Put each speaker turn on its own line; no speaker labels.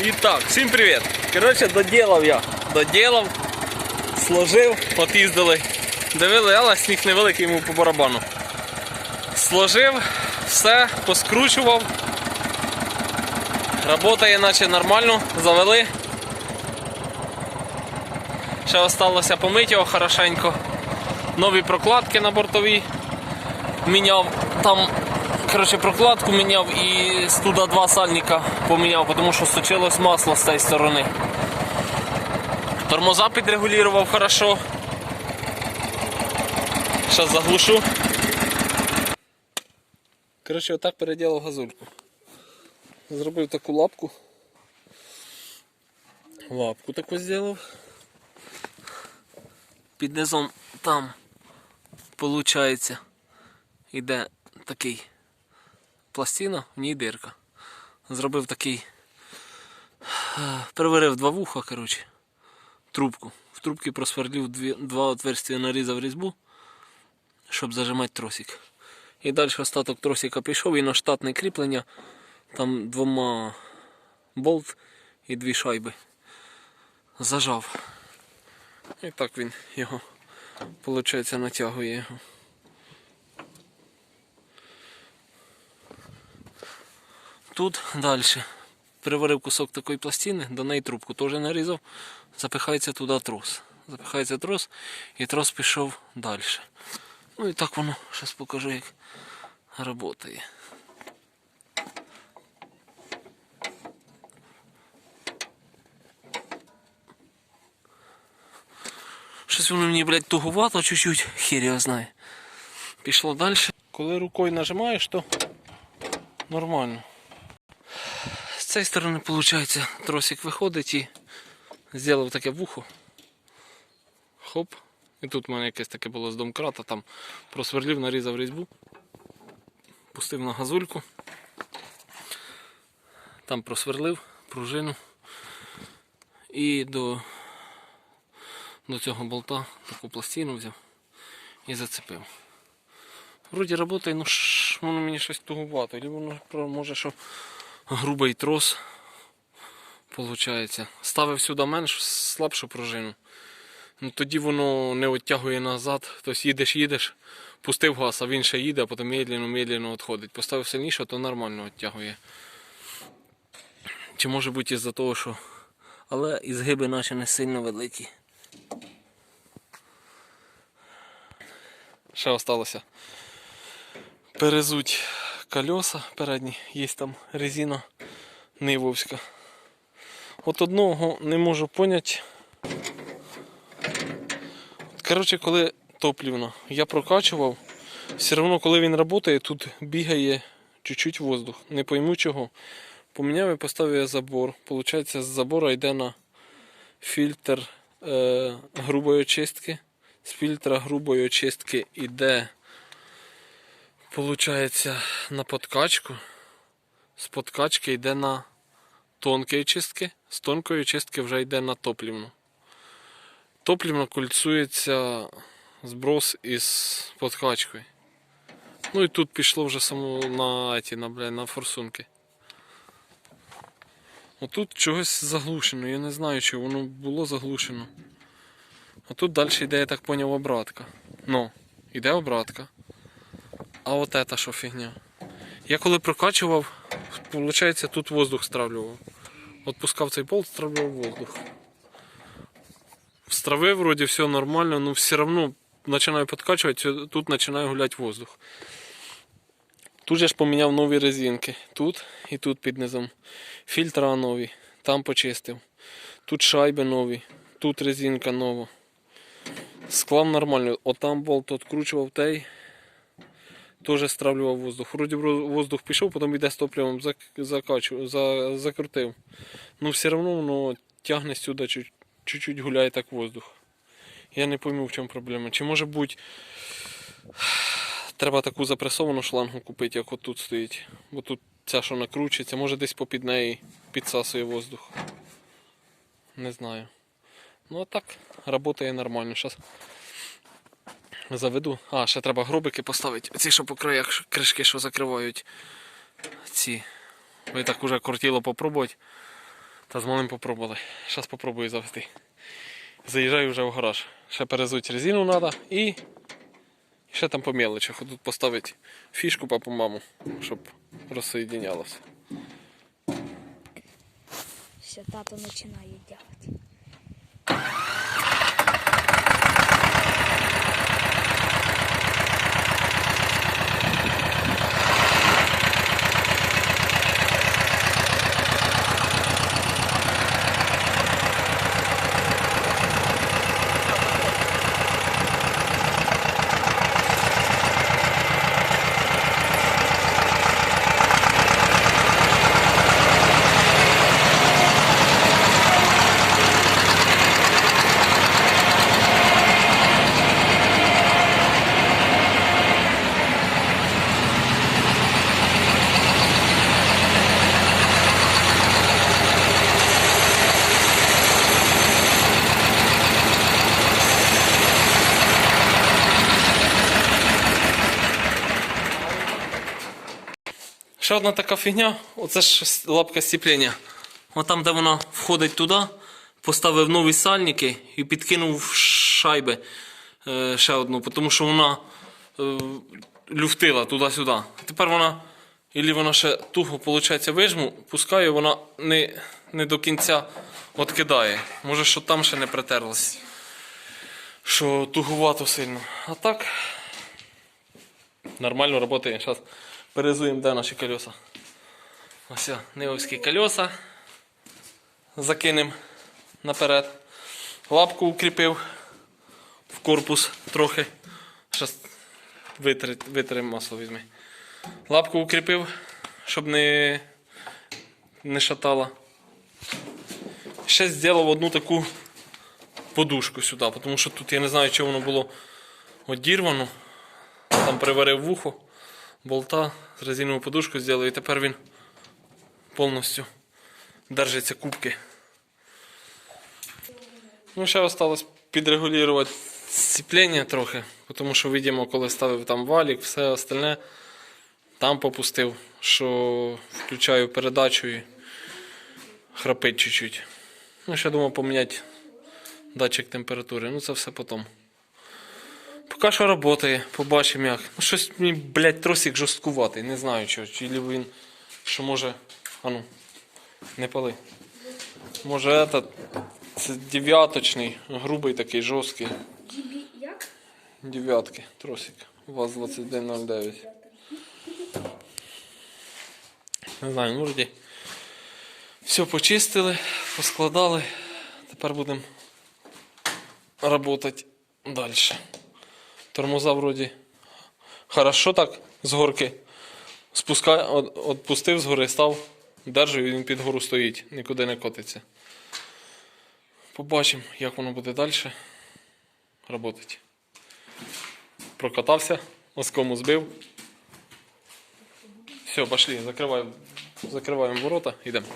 І так, всім привіт! Коротше, доделав, сложив, от їздили, дивили, але сніг невеликий, йому по барабану. Сложив, все, поскручував. Работає наче нормально, завели. Ще залишилося помити його хорошенько. Нові прокладки на бортовій. Міняв там, коротше, прокладку міняв і туди два сальника поміняв, тому що сточилось масло з цієї сторони. Тормоза підрегулював хорошо. Зараз заглушу. Коротше, отак переділав газульку. Зробив таку лапку. Лапку таку зробив. Під низом там, виходить, йде такий пластина, в ній дирка. Зробив такий, переварив два вуха, коротше, трубку. В трубці просверлив два отверстия, нарізав різьбу, щоб зажимати тросик. І далі остаток тросика пішов і на штатне кріплення, там двома болт і дві шайби зажав. І так він його, виходить, натягує його. Тут далі приварив кусок такої пластини, до неї трубку теж нарізав, запихається туди трос. Запихається трос і трос пішов далі. Ну і так воно, зараз покажу, як працює. Щось воно мені, блядь, туговато чуть-чуть, хер його знає. Пішло далі. Коли рукою нажимаєш, то нормально. З цієї сторони, виходить, тросик виходить і зробив таке вухо. Хоп. І тут в мене якесь таке було з домкрата, там просверлив, нарізав різьбу. Пустив на газульку. Там просверлив пружину. І до цього болта таку пластину взяв і зацепив. Вроді працює, ну воно мені щось туговато. Або воно може, що грубий трос виходить. Ставив сюди менш слабшу пружину. Ну, тоді воно не відтягує назад. Тобто їдеш, пустив газ, а він ще їде, а потім медленно відходить. Поставив сильніше, то нормально відтягує. Чи може бути із-за того, що... Але і згиби наче не сильно великі. Ще залишилося перезуть колеса передні, є там резина нивовська. От одного не можу зрозуміти. Коротше, коли топлівно я прокачував, все одно коли він працює, тут бігає чуть-чуть воздух. Не пойму чого. Поміняв і поставив забор. Получається, з забора йде на фільтр грубої очистки. З фільтра грубої очистки йде, получається, на подкачку. З подкачки йде на тонкі очистки. З тонкої очистки вже йде на топлівну. Топлівно кольцується зброс із подкачкою. Ну і тут пішло вже само на форсунки. Отут чогось заглушено, я не знаю, чи воно було заглушено. А тут далі йде, я так зрозумів, обратка. Ну, йде обратка. А от це що фігня. Я коли прокачував, виходить, тут воздух стравлював. Отпускав цей болт, стравлював воздух. Встравив, вроді все нормально, но все одно починаю підкачувати, тут починає гуляти воздух. Тут же ж поміняв нові резинки. Тут і тут під низом. Фільтра нові, там почистив. Тут шайби нові, тут резинка нова. Склав нормально. Отам болт відкручував той. Теж стравлював воздух. Вроді воздух пішов, потім йде з топливом закрутив. Ну все одно воно тягне сюди чуть-чуть гуляє так воздух. Я не пойму, в чому проблема. Чи може бути треба таку запресовану шлангу купити, як отут стоїть. Бо тут ця, що накручується, може десь попід неї підсасує воздух. Не знаю. Ну а так, працює нормально. Зараз заведу. А, ще треба гробики поставити. Ці, що по краях кришки, що закривають ці. Ви так уже кортіло попробувати. Та з малим попробували. Зараз попробую завести. Заїжджаю вже в гараж. Ще перезуть резину треба і ще там по мелочах. Тут поставити фішку папу маму, щоб розсоєдинялося.
Все, тато починає делать.
Ще одна така фігня, оце ж лапка сцеплення. От там, де вона входить туди, поставив нові сальники і підкинув шайби ще одну, тому що вона люфтила туди-сюди. Тепер вона, або вона ще туго, виходить, вижму, пускаю, вона не до кінця відкидає. Може, що там ще не притерлось, що тугувато сильно. А так, нормально працює. Зараз перезуємо, де наші колеса. Ось неовські колеса. Закинемо наперед. Лапку укріпив в корпус трохи. Зараз витрим масло візьми. Лапку укріпив, щоб не шатала. Ще зробив одну таку подушку сюди, тому що тут я не знаю, чи воно було одірвано. Там приварив вухо, болта, з резинову подушку зробив, і тепер він повністю держиться кубки. Ну, ще залишилось підрегулювати сцеплення трохи, тому що, видимо, коли ставив там валік, все остальне, там попустив, що включаю передачу і храпить чуть-чуть. Ну, ще думав поміняти датчик температури, ну це все потім. Поки що працює, побачимо як. Ну, щось мені, блядь, тросик жорсткуватий, не знаю чого. Чи він, що може, ану, не пали. Може этот, це дев'яточний, грубий такий, жорсткий.
Як?
Дев'ятки, тросик. ВАЗ-2109. Не знаю, ну вроді. Все почистили, поскладали. Тепер будемо працювати далі. Тормоза вроді хорошо так з горки. Отпустив з гори, став, держу і він під гору стоїть, нікуди не котиться. Побачимо, як воно буде далі працювати. Прокатався, оскому збив. Все, пішли, закриваємо ворота, йдемо.